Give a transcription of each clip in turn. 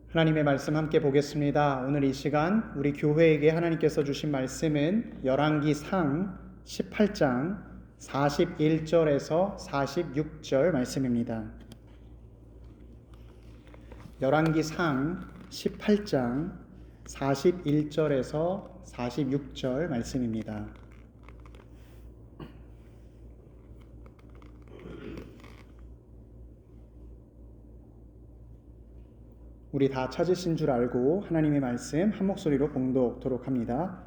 하나님의 말씀 함께 보겠습니다. 오늘 이 시간 우리 교회에게 하나님께서 주신 말씀은 열왕기상 18장 41절에서 46절 말씀입니다. 열왕기상 18장 41절에서 46절 말씀입니다. 우리 다 찾으신 줄 알고 하나님의 말씀 한 목소리로 봉독토록 합니다.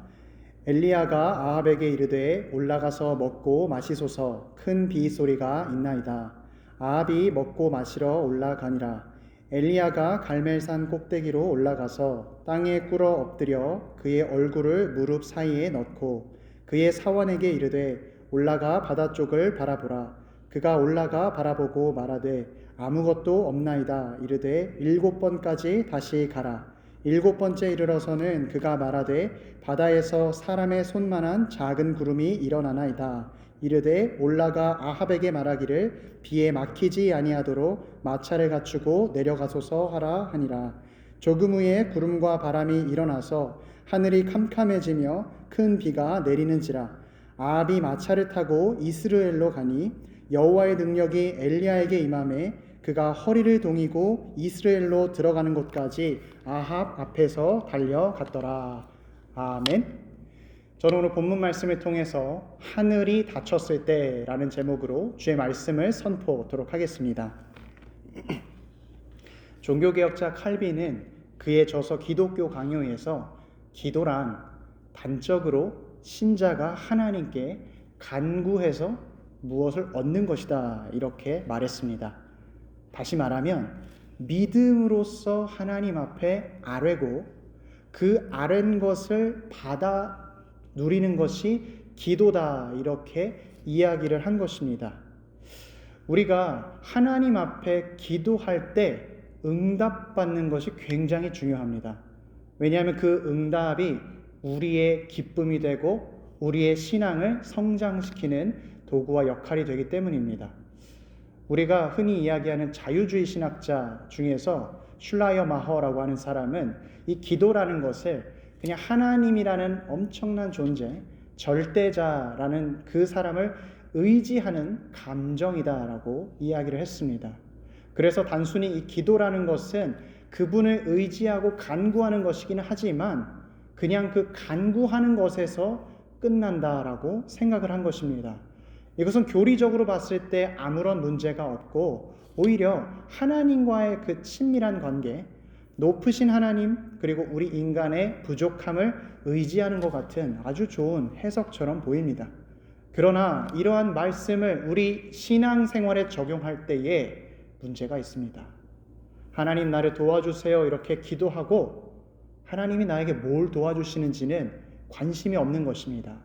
엘리야가 아합에게 이르되 올라가서 먹고 마시소서. 큰 비 소리가 있나이다. 아합이 먹고 마시러 올라가니라. 엘리야가 갈멜산 꼭대기로 올라가서 땅에 꿇어 엎드려 그의 얼굴을 무릎 사이에 넣고 그의 사원에게 이르되 올라가 바다 쪽을 바라보라. 그가 올라가 바라보고 말하되 아무것도 없나이다. 이르되 7번까지 다시 가라. 7번째 이르러서는 그가 말하되 바다에서 사람의 손만한 작은 구름이 일어나나이다. 이르되 올라가 아합에게 말하기를 비에 막히지 아니하도록 마차를 갖추고 내려가소서 하라 하니라. 조금 후에 구름과 바람이 일어나서 하늘이 캄캄해지며 큰 비가 내리는지라. 아합이 마차를 타고 이스라엘로 가니 여호와의 능력이 엘리야에게 임하매 그가 허리를 동이고 이스라엘로 들어가는 곳까지 아합 앞에서 달려갔더라. 아멘. 저는 오늘 본문 말씀을 통해서 하늘이 닫혔을 때라는 제목으로 주의 말씀을 선포하도록 하겠습니다. 종교개혁자 칼빈은 그의 저서 기독교 강요에서 기도란 단적으로 신자가 하나님께 간구해서 무엇을 얻는 것이다 이렇게 말했습니다. 다시 말하면 믿음으로써 하나님 앞에 아뢰고 그 아뢰는 것을 받아 누리는 것이 기도다 이렇게 이야기를 한 것입니다. 우리가 하나님 앞에 기도할 때 응답받는 것이 굉장히 중요합니다. 왜냐하면 그 응답이 우리의 기쁨이 되고 우리의 신앙을 성장시키는 도구와 역할이 되기 때문입니다. 우리가 흔히 이야기하는 자유주의 신학자 중에서 슐라이어 마허라고 하는 사람은 이 기도라는 것을 그냥 하나님이라는 엄청난 존재, 절대자라는 그 사람을 의지하는 감정이다라고 이야기를 했습니다. 그래서 단순히 이 기도라는 것은 그분을 의지하고 간구하는 것이기는 하지만 그냥 그 간구하는 것에서 끝난다라고 생각을 한 것입니다. 이것은 교리적으로 봤을 때 아무런 문제가 없고 오히려 하나님과의 그 친밀한 관계, 높으신 하나님 그리고 우리 인간의 부족함을 의지하는 것 같은 아주 좋은 해석처럼 보입니다. 그러나 이러한 말씀을 우리 신앙생활에 적용할 때에 문제가 있습니다. 하나님 나를 도와주세요 이렇게 기도하고 하나님이 나에게 뭘 도와주시는지는 관심이 없는 것입니다.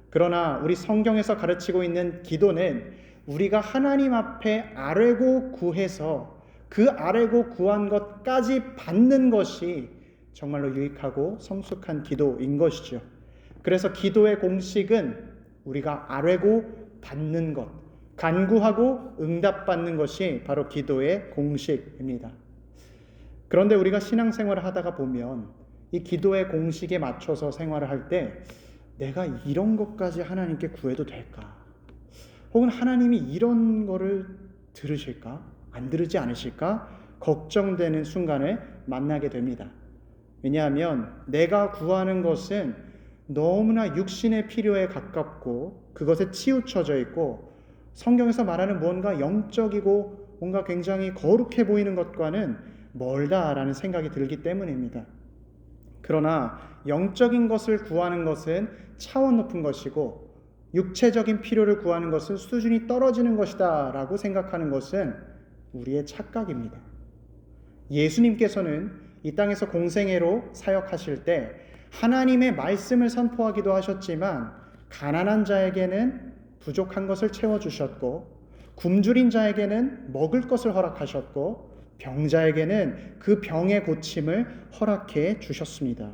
그러나 우리 성경에서 가르치고 있는 기도는 우리가 하나님 앞에 아뢰고 구해서 그 아뢰고 구한 것까지 받는 것이 정말로 유익하고 성숙한 기도인 것이죠. 그래서 기도의 공식은 우리가 아뢰고 받는 것, 간구하고 응답받는 것이 바로 기도의 공식입니다. 그런데 우리가 신앙생활을 하다가 보면 이 기도의 공식에 맞춰서 생활을 할 때 내가 이런 것까지 하나님께 구해도 될까? 혹은 하나님이 이런 거를 들으실까? 안 들으지 않으실까? 걱정되는 순간을 만나게 됩니다. 왜냐하면 내가 구하는 것은 너무나 육신의 필요에 가깝고 그것에 치우쳐져 있고 성경에서 말하는 무언가 영적이고 뭔가 굉장히 거룩해 보이는 것과는 멀다라는 생각이 들기 때문입니다. 그러나 영적인 것을 구하는 것은 차원 높은 것이고 육체적인 필요를 구하는 것은 수준이 떨어지는 것이다 라고 생각하는 것은 우리의 착각입니다. 예수님께서는 이 땅에서 공생애로 사역하실 때 하나님의 말씀을 선포하기도 하셨지만 가난한 자에게는 부족한 것을 채워주셨고 굶주린 자에게는 먹을 것을 허락하셨고 병자에게는 그 병의 고침을 허락해 주셨습니다.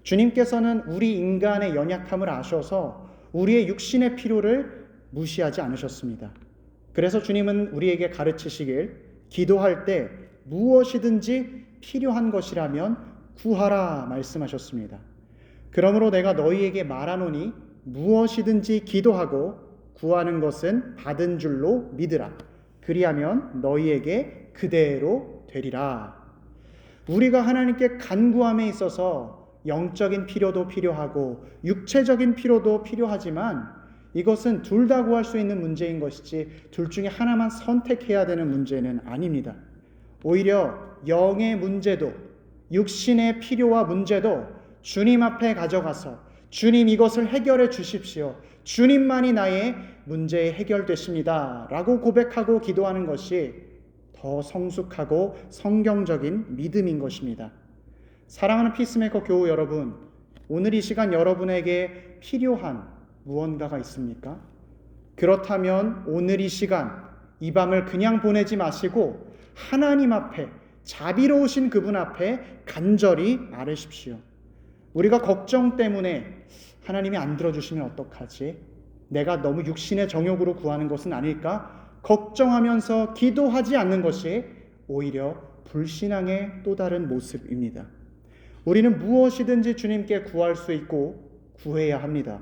주님께서는 우리 인간의 연약함을 아셔서 우리의 육신의 필요를 무시하지 않으셨습니다. 그래서 주님은 우리에게 가르치시길 기도할 때 무엇이든지 필요한 것이라면 구하라 말씀하셨습니다. 그러므로 내가 너희에게 말하노니 무엇이든지 기도하고 구하는 것은 받은 줄로 믿으라. 그리하면 너희에게 그대로 되리라. 우리가 하나님께 간구함에 있어서 영적인 필요도 필요하고 육체적인 필요도 필요하지만 이것은 둘 다 구할 수 있는 문제인 것이지 둘 중에 하나만 선택해야 되는 문제는 아닙니다. 오히려 영의 문제도 육신의 필요와 문제도 주님 앞에 가져가서 주님 이것을 해결해 주십시오. 주님만이 나의 문제의 해결되십니다. 라고 고백하고 기도하는 것이 더 성숙하고 성경적인 믿음인 것입니다. 사랑하는 피스메이커 교우 여러분, 오늘 이 시간 여러분에게 필요한 무언가가 있습니까? 그렇다면 오늘 이 시간, 이 밤을 그냥 보내지 마시고 하나님 앞에, 자비로우신 그분 앞에 간절히 아뢰십시오. 우리가 걱정 때문에 하나님이 안 들어주시면 어떡하지? 내가 너무 육신의 정욕으로 구하는 것은 아닐까? 걱정하면서 기도하지 않는 것이 오히려 불신앙의 또 다른 모습입니다. 우리는 무엇이든지 주님께 구할 수 있고 구해야 합니다.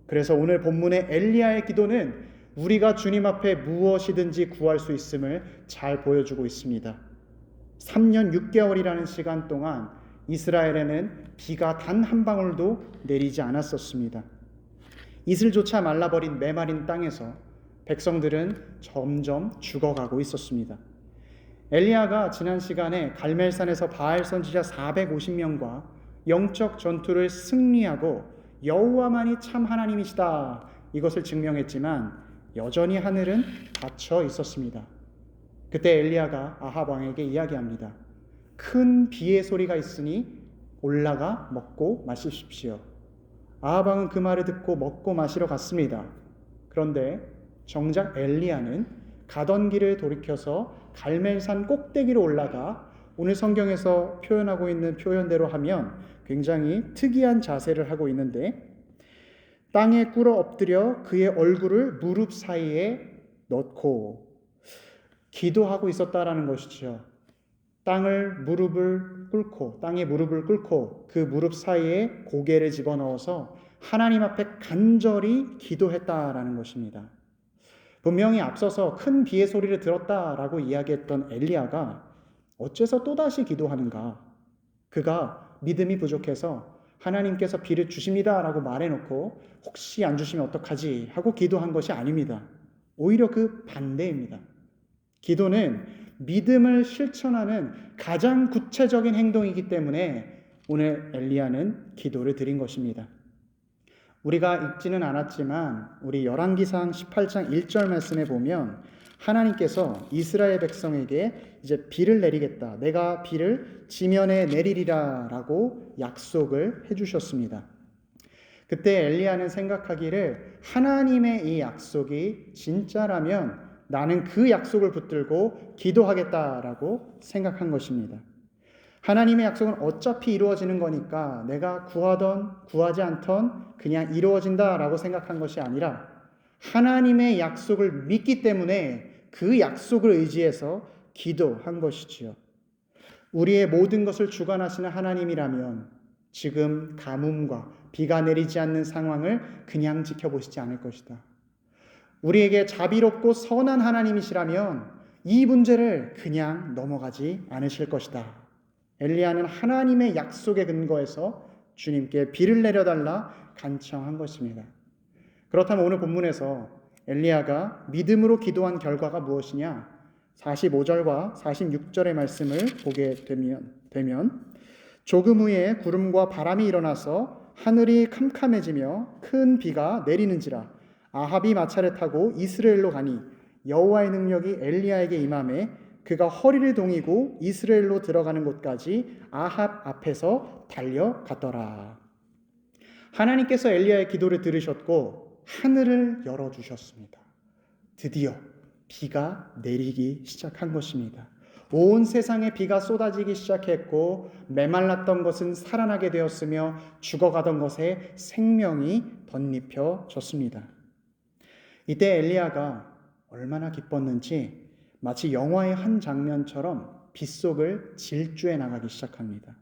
그래서 오늘 본문의 엘리야의 기도는 우리가 주님 앞에 무엇이든지 구할 수 있음을 잘 보여주고 있습니다. 3년 6개월이라는 시간 동안 이스라엘에는 비가 단 한 방울도 내리지 않았었습니다. 이슬조차 말라버린 메마른 땅에서 백성들은 점점 죽어가고 있었습니다. 엘리야가 지난 시간에 갈멜산에서 바알 선지자 450명과 영적 전투를 승리하고 여호와만이 참 하나님이시다 이것을 증명했지만 여전히 하늘은 닫혀 있었습니다. 그때 엘리야가 아합 왕에게 이야기합니다. 큰 비의 소리가 있으니 올라가 먹고 마시십시오. 아합 왕은 그 말을 듣고 먹고 마시러 갔습니다. 그런데 정작 엘리야는 가던 길을 돌이켜서 갈멜산 꼭대기로 올라가 오늘 성경에서 표현하고 있는 표현대로 하면 굉장히 특이한 자세를 하고 있는데 땅에 꿇어 엎드려 그의 얼굴을 무릎 사이에 넣고 기도하고 있었다라는 것이죠. 땅에 무릎을 꿇고 그 무릎 사이에 고개를 집어넣어서 하나님 앞에 간절히 기도했다라는 것입니다. 분명히 앞서서 큰 비의 소리를 들었다라고 이야기했던 엘리야가 어째서 또다시 기도하는가? 그가 믿음이 부족해서 하나님께서 비를 주십니다라고 말해놓고 혹시 안 주시면 어떡하지 하고 기도한 것이 아닙니다. 오히려 그 반대입니다. 기도는 믿음을 실천하는 가장 구체적인 행동이기 때문에 오늘 엘리야는 기도를 드린 것입니다. 우리가 읽지는 않았지만 우리 열왕기상 18장 1절 말씀에 보면 하나님께서 이스라엘 백성에게 이제 비를 내리겠다. 내가 비를 지면에 내리리라 라고 약속을 해주셨습니다. 그때 엘리야는 생각하기를 하나님의 이 약속이 진짜라면 나는 그 약속을 붙들고 기도하겠다라고 생각한 것입니다. 하나님의 약속은 어차피 이루어지는 거니까 내가 구하던 구하지 않던 그냥 이루어진다라고 생각한 것이 아니라 하나님의 약속을 믿기 때문에 그 약속을 의지해서 기도한 것이지요. 우리의 모든 것을 주관하시는 하나님이라면 지금 가뭄과 비가 내리지 않는 상황을 그냥 지켜보시지 않을 것이다. 우리에게 자비롭고 선한 하나님이시라면 이 문제를 그냥 넘어가지 않으실 것이다. 엘리야는 하나님의 약속에 근거해서 주님께 비를 내려달라 간청한 것입니다. 그렇다면 오늘 본문에서 엘리야가 믿음으로 기도한 결과가 무엇이냐? 45절과 46절의 말씀을 보게 되면 조금 후에 구름과 바람이 일어나서 하늘이 캄캄해지며 큰 비가 내리는지라 아합이 마차를 타고 이스라엘로 가니 여호와의 능력이 엘리야에게 임하매 그가 허리를 동이고 이스라엘로 들어가는 곳까지 아합 앞에서 달려갔더라. 하나님께서 엘리야의 기도를 들으셨고 하늘을 열어주셨습니다. 드디어 비가 내리기 시작한 것입니다. 온 세상에 비가 쏟아지기 시작했고 메말랐던 것은 살아나게 되었으며 죽어가던 것에 생명이 덧입혀졌습니다. 이때 엘리야가 얼마나 기뻤는지 마치 영화의 한 장면처럼 빗속을 질주해 나가기 시작합니다.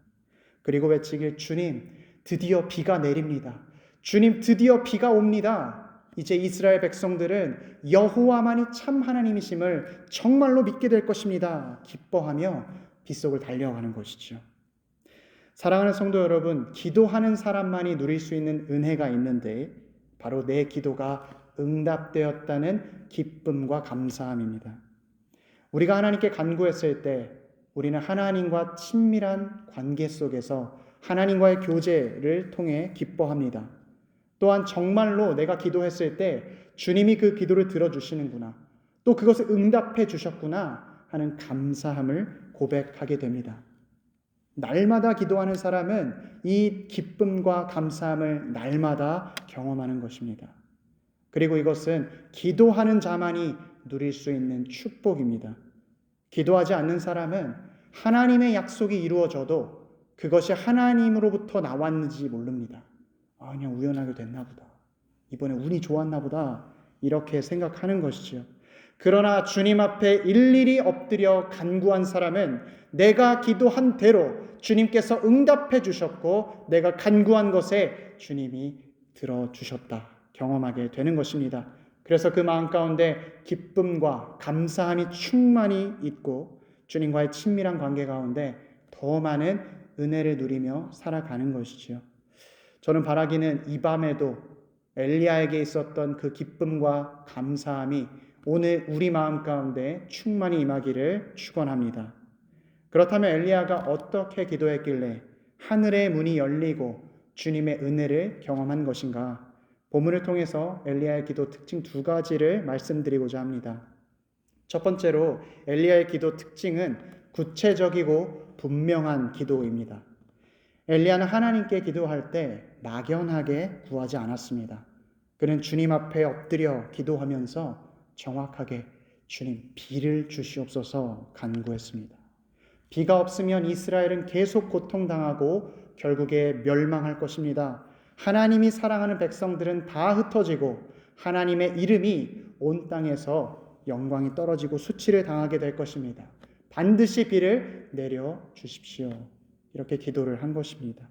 그리고 외치길, 주님, 드디어 비가 내립니다. 주님, 드디어 비가 옵니다. 이제 이스라엘 백성들은 여호와만이 참 하나님이심을 정말로 믿게 될 것입니다. 기뻐하며 빗속을 달려가는 것이죠. 사랑하는 성도 여러분, 기도하는 사람만이 누릴 수 있는 은혜가 있는데 바로 내 기도가 응답되었다는 기쁨과 감사함입니다. 우리가 하나님께 간구했을 때 우리는 하나님과 친밀한 관계 속에서 하나님과의 교제를 통해 기뻐합니다. 또한 정말로 내가 기도했을 때 주님이 그 기도를 들어주시는구나, 또 그것을 응답해 주셨구나 하는 감사함을 고백하게 됩니다. 날마다 기도하는 사람은 이 기쁨과 감사함을 날마다 경험하는 것입니다. 그리고 이것은 기도하는 자만이 누릴 수 있는 축복입니다. 기도하지 않는 사람은 하나님의 약속이 이루어져도 그것이 하나님으로부터 나왔는지 모릅니다. 그냥 우연하게 됐나 보다. 이번에 운이 좋았나 보다. 이렇게 생각하는 것이지요. 그러나 주님 앞에 일일이 엎드려 간구한 사람은 내가 기도한 대로 주님께서 응답해 주셨고 내가 간구한 것에 주님이 들어주셨다 경험하게 되는 것입니다. 그래서 그 마음 가운데 기쁨과 감사함이 충만히 있고 주님과의 친밀한 관계 가운데 더 많은 은혜를 누리며 살아가는 것이지요. 저는 바라기는 이 밤에도 엘리야에게 있었던 그 기쁨과 감사함이 오늘 우리 마음 가운데 충만히 임하기를 축원합니다. 그렇다면 엘리야가 어떻게 기도했길래 하늘의 문이 열리고 주님의 은혜를 경험한 것인가? 본문을 통해서 엘리야의 기도 특징 2가지를 말씀드리고자 합니다. 첫 번째로 엘리야의 기도 특징은 구체적이고 분명한 기도입니다. 엘리야는 하나님께 기도할 때 막연하게 구하지 않았습니다. 그는 주님 앞에 엎드려 기도하면서 정확하게 주님 비를 주시옵소서 간구했습니다. 비가 없으면 이스라엘은 계속 고통당하고 결국에 멸망할 것입니다. 하나님이 사랑하는 백성들은 다 흩어지고 하나님의 이름이 온 땅에서 영광이 떨어지고 수치를 당하게 될 것입니다. 반드시 비를 내려 주십시오. 이렇게 기도를 한 것입니다.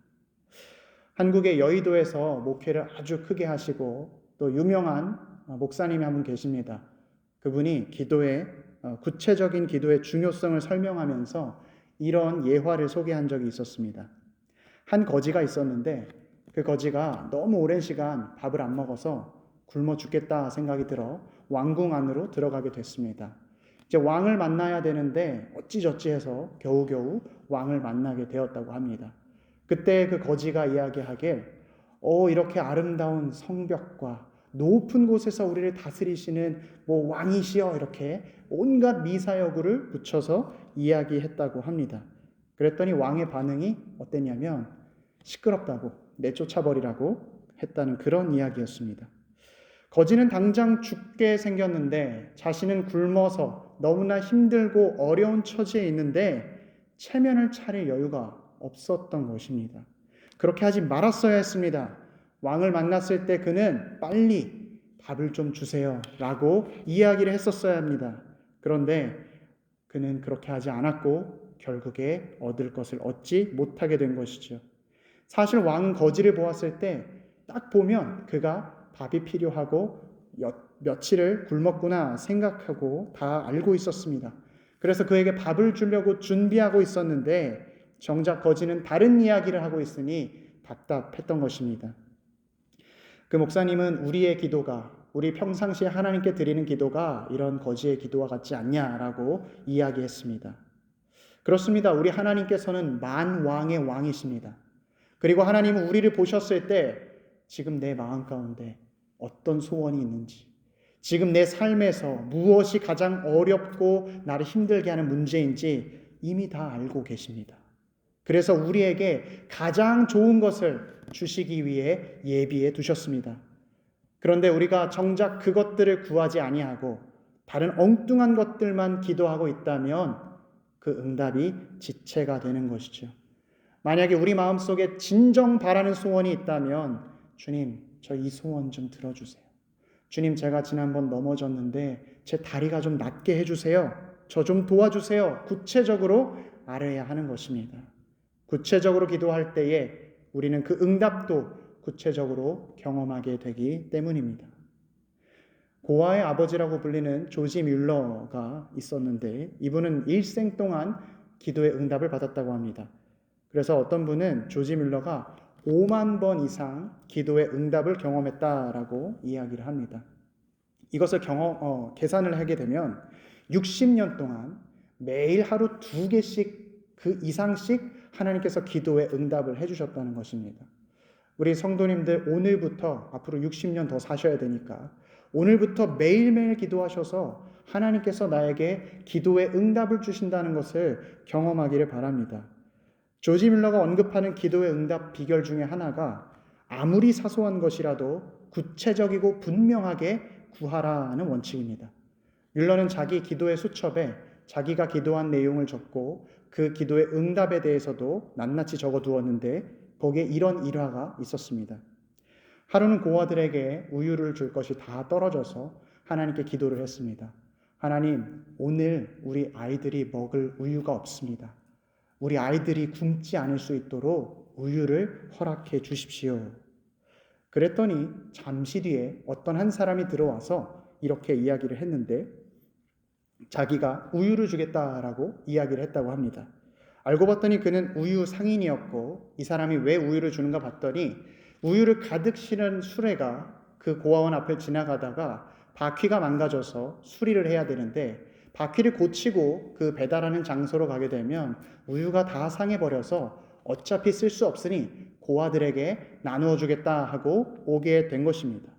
한국의 여의도에서 목회를 아주 크게 하시고 또 유명한 목사님이 한 분 계십니다. 그분이 구체적인 기도의 중요성을 설명하면서 이런 예화를 소개한 적이 있었습니다. 한 거지가 있었는데 그 거지가 너무 오랜 시간 밥을 안 먹어서 굶어 죽겠다 생각이 들어 왕궁 안으로 들어가게 됐습니다. 이제 왕을 만나야 되는데 어찌저찌 해서 겨우겨우 왕을 만나게 되었다고 합니다. 그때 그 거지가 이야기하길 이렇게 아름다운 성벽과 높은 곳에서 우리를 다스리시는 왕이시여 이렇게 온갖 미사여구를 붙여서 이야기했다고 합니다. 그랬더니 왕의 반응이 어땠냐면 시끄럽다고 내쫓아버리라고 했다는 그런 이야기였습니다. 거지는 당장 죽게 생겼는데 자신은 굶어서 너무나 힘들고 어려운 처지에 있는데 체면을 차릴 여유가 없었던 것입니다. 그렇게 하지 말았어야 했습니다. 왕을 만났을 때 그는 빨리 밥을 좀 주세요 라고 이야기를 했었어야 합니다. 그런데 그는 그렇게 하지 않았고 결국에 얻을 것을 얻지 못하게 된 것이죠. 사실 왕은 거지를 보았을 때 딱 보면 그가 밥이 필요하고 며칠을 굶었구나 생각하고 다 알고 있었습니다. 그래서 그에게 밥을 주려고 준비하고 있었는데 정작 거지는 다른 이야기를 하고 있으니 답답했던 것입니다. 그 목사님은 우리의 기도가, 우리 평상시에 하나님께 드리는 기도가 이런 거지의 기도와 같지 않냐라고 이야기했습니다. 그렇습니다. 우리 하나님께서는 만왕의 왕이십니다. 그리고 하나님은 우리를 보셨을 때 지금 내 마음 가운데 어떤 소원이 있는지, 지금 내 삶에서 무엇이 가장 어렵고 나를 힘들게 하는 문제인지 이미 다 알고 계십니다. 그래서 우리에게 가장 좋은 것을 주시기 위해 예비해 두셨습니다. 그런데 우리가 정작 그것들을 구하지 아니하고 다른 엉뚱한 것들만 기도하고 있다면 그 응답이 지체가 되는 것이죠. 만약에 우리 마음속에 진정 바라는 소원이 있다면 주님, 저 이 소원 좀 들어주세요. 주님, 제가 지난번 넘어졌는데 제 다리가 좀 낫게 해주세요. 저 좀 도와주세요. 구체적으로 알아야 하는 것입니다. 구체적으로 기도할 때에 우리는 그 응답도 구체적으로 경험하게 되기 때문입니다. 고아의 아버지라고 불리는 조지 뮬러가 있었는데 이분은 일생 동안 기도의 응답을 받았다고 합니다. 그래서 어떤 분은 조지 뮬러가 5만 번 이상 기도의 응답을 경험했다라고 이야기를 합니다. 이것을 계산을 하게 되면 60년 동안 매일 하루 2개씩 그 이상씩 하나님께서 기도의 응답을 해주셨다는 것입니다. 우리 성도님들 오늘부터 앞으로 60년 더 사셔야 되니까 오늘부터 매일매일 기도하셔서 하나님께서 나에게 기도의 응답을 주신다는 것을 경험하기를 바랍니다. 조지 뮬러가 언급하는 기도의 응답 비결 중에 하나가 아무리 사소한 것이라도 구체적이고 분명하게 구하라는 원칙입니다. 뮬러는 자기 기도의 수첩에 자기가 기도한 내용을 적고 그 기도의 응답에 대해서도 낱낱이 적어두었는데 거기에 이런 일화가 있었습니다. 하루는 고아들에게 우유를 줄 것이 다 떨어져서 하나님께 기도를 했습니다. 하나님, 오늘 우리 아이들이 먹을 우유가 없습니다. 우리 아이들이 굶지 않을 수 있도록 우유를 허락해 주십시오. 그랬더니 잠시 뒤에 어떤 한 사람이 들어와서 이렇게 이야기를 했는데 자기가 우유를 주겠다라고 이야기를 했다고 합니다. 알고 봤더니 그는 우유 상인이었고 이 사람이 왜 우유를 주는가 봤더니 우유를 가득 실은 수레가 그 고아원 앞을 지나가다가 바퀴가 망가져서 수리를 해야 되는데 바퀴를 고치고 그 배달하는 장소로 가게 되면 우유가 다 상해버려서 어차피 쓸 수 없으니 고아들에게 나누어 주겠다 하고 오게 된 것입니다.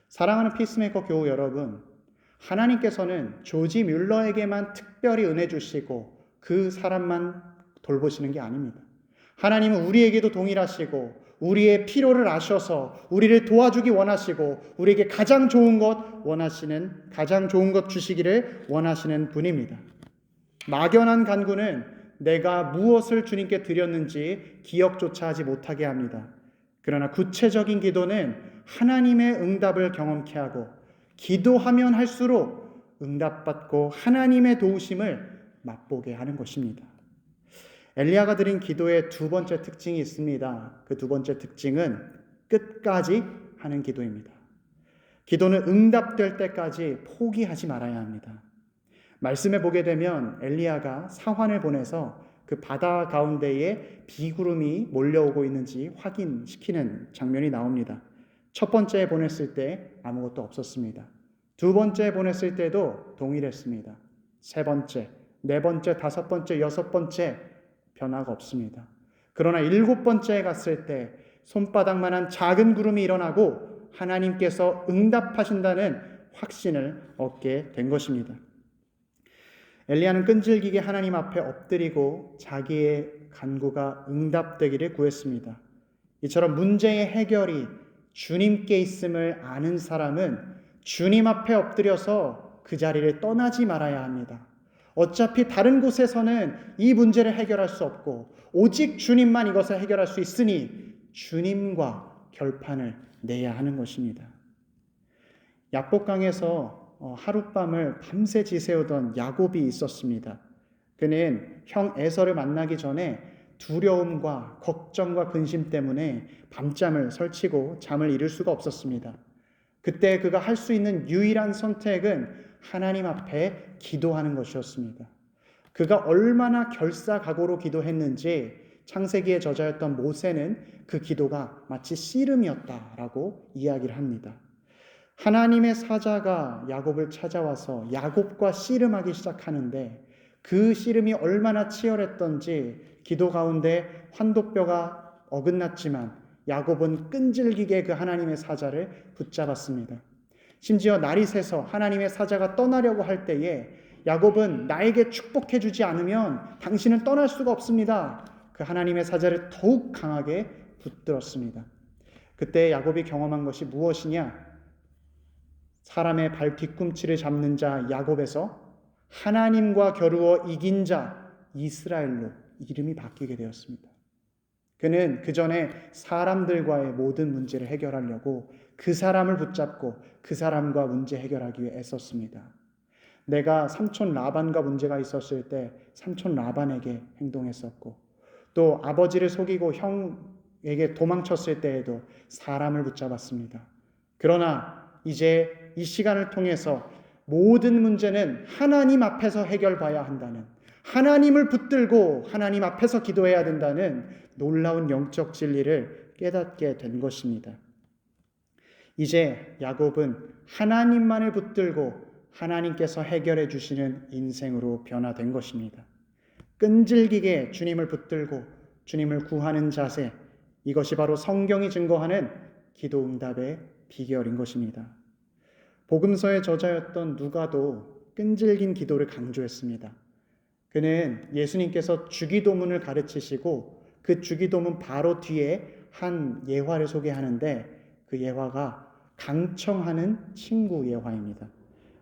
사랑하는 피스메이커 교우 여러분, 하나님께서는 조지 뮬러에게만 특별히 은혜 주시고 그 사람만 돌보시는 게 아닙니다. 하나님은 우리에게도 동일하시고 우리의 필요를 아셔서 우리를 도와주기 원하시고 우리에게 가장 좋은 것 주시기를 원하시는 분입니다. 막연한 간구는 내가 무엇을 주님께 드렸는지 기억조차 하지 못하게 합니다. 그러나 구체적인 기도는 하나님의 응답을 경험케 하고 기도하면 할수록 응답받고 하나님의 도우심을 맛보게 하는 것입니다. 엘리야가 드린 기도의 두 번째 특징이 있습니다. 그 두 번째 특징은 끝까지 하는 기도입니다. 기도는 응답될 때까지 포기하지 말아야 합니다. 말씀에 보게 되면 엘리야가 사환을 보내서 그 바다 가운데에 비구름이 몰려오고 있는지 확인시키는 장면이 나옵니다. 첫 번째 보냈을 때 아무것도 없었습니다. 두 번째 보냈을 때도 동일했습니다. 세 번째, 네 번째, 다섯 번째, 여섯 번째 변화가 없습니다. 그러나 일곱 번째에 갔을 때 손바닥만한 작은 구름이 일어나고 하나님께서 응답하신다는 확신을 얻게 된 것입니다. 엘리야는 끈질기게 하나님 앞에 엎드리고 자기의 간구가 응답되기를 구했습니다. 이처럼 문제의 해결이 주님께 있음을 아는 사람은 주님 앞에 엎드려서 그 자리를 떠나지 말아야 합니다. 어차피 다른 곳에서는 이 문제를 해결할 수 없고 오직 주님만 이것을 해결할 수 있으니 주님과 결판을 내야 하는 것입니다. 야복강에서 하룻밤을 밤새 지새우던 야곱이 있었습니다. 그는 형 에서를 만나기 전에 두려움과 걱정과 근심 때문에 밤잠을 설치고 잠을 이룰 수가 없었습니다. 그때 그가 할 수 있는 유일한 선택은 하나님 앞에 기도하는 것이었습니다. 그가 얼마나 결사각오로 기도했는지 창세기의 저자였던 모세는 그 기도가 마치 씨름이었다라고 이야기를 합니다. 하나님의 사자가 야곱을 찾아와서 야곱과 씨름하기 시작하는데 그 씨름이 얼마나 치열했던지 기도 가운데 환도뼈가 어긋났지만 야곱은 끈질기게 그 하나님의 사자를 붙잡았습니다. 심지어 날이 새서 하나님의 사자가 떠나려고 할 때에 야곱은 나에게 축복해 주지 않으면 당신은 떠날 수가 없습니다. 그 하나님의 사자를 더욱 강하게 붙들었습니다. 그때 야곱이 경험한 것이 무엇이냐? 사람의 발 뒤꿈치를 잡는 자 야곱에서 하나님과 겨루어 이긴 자 이스라엘로 이름이 바뀌게 되었습니다. 그는 그 전에 사람들과의 모든 문제를 해결하려고 그 사람을 붙잡고 그 사람과 문제 해결하기 위해 애썼습니다. 내가 삼촌 라반과 문제가 있었을 때 삼촌 라반에게 행동했었고, 또 아버지를 속이고 형에게 도망쳤을 때에도 사람을 붙잡았습니다. 그러나 이제 이 시간을 통해서 모든 문제는 하나님 앞에서 해결봐야 한다는, 하나님을 붙들고 하나님 앞에서 기도해야 된다는 놀라운 영적 진리를 깨닫게 된 것입니다. 이제 야곱은 하나님만을 붙들고 하나님께서 해결해 주시는 인생으로 변화된 것입니다. 끈질기게 주님을 붙들고 주님을 구하는 자세, 이것이 바로 성경이 증거하는 기도 응답의 비결인 것입니다. 복음서의 저자였던 누가도 끈질긴 기도를 강조했습니다. 그는 예수님께서 주기도문을 가르치시고 그 주기도문 바로 뒤에 한 예화를 소개하는데, 그 예화가 강청하는 친구 예화입니다.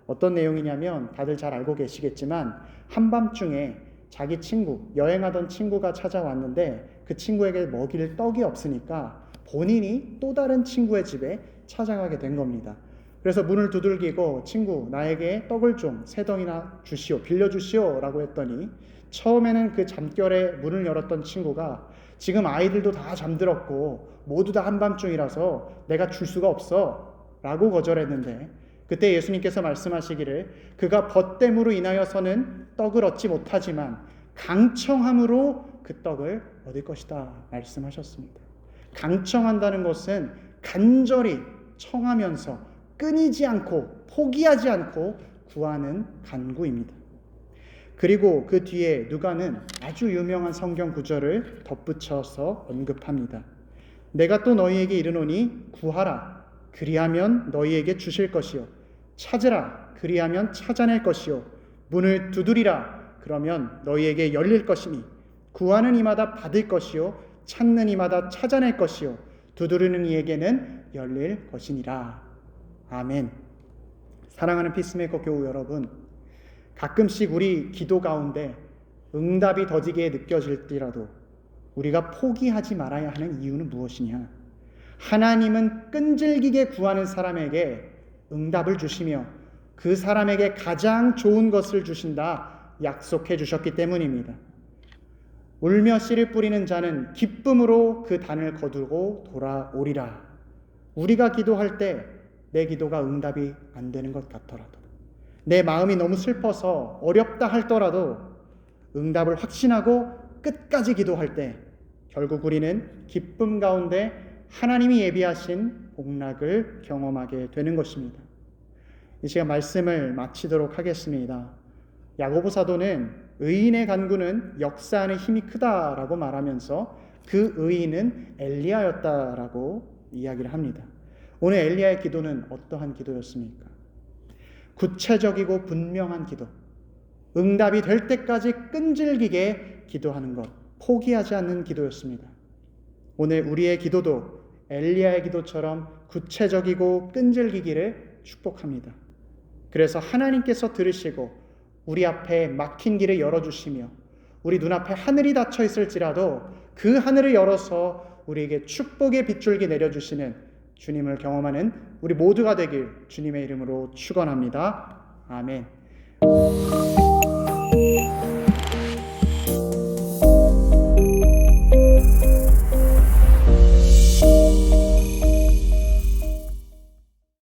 어떤 내용이냐면 다들 잘 알고 계시겠지만, 한밤중에 자기 친구, 여행하던 친구가 찾아왔는데 그 친구에게 먹일 떡이 없으니까 본인이 또 다른 친구의 집에 찾아가게 된 겁니다. 그래서 문을 두들기고 친구, 나에게 떡을 좀 3덩이나 주시오, 빌려주시오 라고 했더니, 처음에는 그 잠결에 문을 열었던 친구가 지금 아이들도 다 잠들었고 모두 다 한밤중이라서 내가 줄 수가 없어 라고 거절했는데, 그때 예수님께서 말씀하시기를 그가 벗됨으로 인하여서는 떡을 얻지 못하지만 강청함으로 그 떡을 얻을 것이다 말씀하셨습니다. 강청한다는 것은 간절히 청하면서 끊이지 않고 포기하지 않고 구하는 간구입니다. 그리고 그 뒤에 누가는 아주 유명한 성경 구절을 덧붙여서 언급합니다. 내가 또 너희에게 이르노니 구하라 그리하면 너희에게 주실 것이요 찾으라 그리하면 찾아낼 것이요 문을 두드리라 그러면 너희에게 열릴 것이니 구하는 이마다 받을 것이요 찾는 이마다 찾아낼 것이요 두드리는 이에게는 열릴 것이니라. 아멘. 사랑하는 피스메이커 교우 여러분, 가끔씩 우리 기도 가운데 응답이 더디게 느껴질지라도 우리가 포기하지 말아야 하는 이유는 무엇이냐? 하나님은 끈질기게 구하는 사람에게 응답을 주시며 그 사람에게 가장 좋은 것을 주신다 약속해 주셨기 때문입니다. 울며 씨를 뿌리는 자는 기쁨으로 그 단을 거두고 돌아오리라. 우리가 기도할 때 내 기도가 응답이 안 되는 것 같더라도, 내 마음이 너무 슬퍼서 어렵다 할더라도 응답을 확신하고 끝까지 기도할 때 결국 우리는 기쁨 가운데 하나님이 예비하신 복락을 경험하게 되는 것입니다. 이 시간 말씀을 마치도록 하겠습니다. 야고보 사도는 의인의 간구는 역사하는 힘이 크다라고 말하면서 그 의인은 엘리야였다라고 이야기를 합니다. 오늘 엘리야의 기도는 어떠한 기도였습니까? 구체적이고 분명한 기도, 응답이 될 때까지 끈질기게 기도하는 것, 포기하지 않는 기도였습니다. 오늘 우리의 기도도 엘리야의 기도처럼 구체적이고 끈질기기를 축복합니다. 그래서 하나님께서 들으시고 우리 앞에 막힌 길을 열어주시며 우리 눈앞에 하늘이 닫혀 있을지라도 그 하늘을 열어서 우리에게 축복의 빗줄기 내려주시는 주님을 경험하는 우리 모두가 되길 주님의 이름으로 축원합니다. 아멘.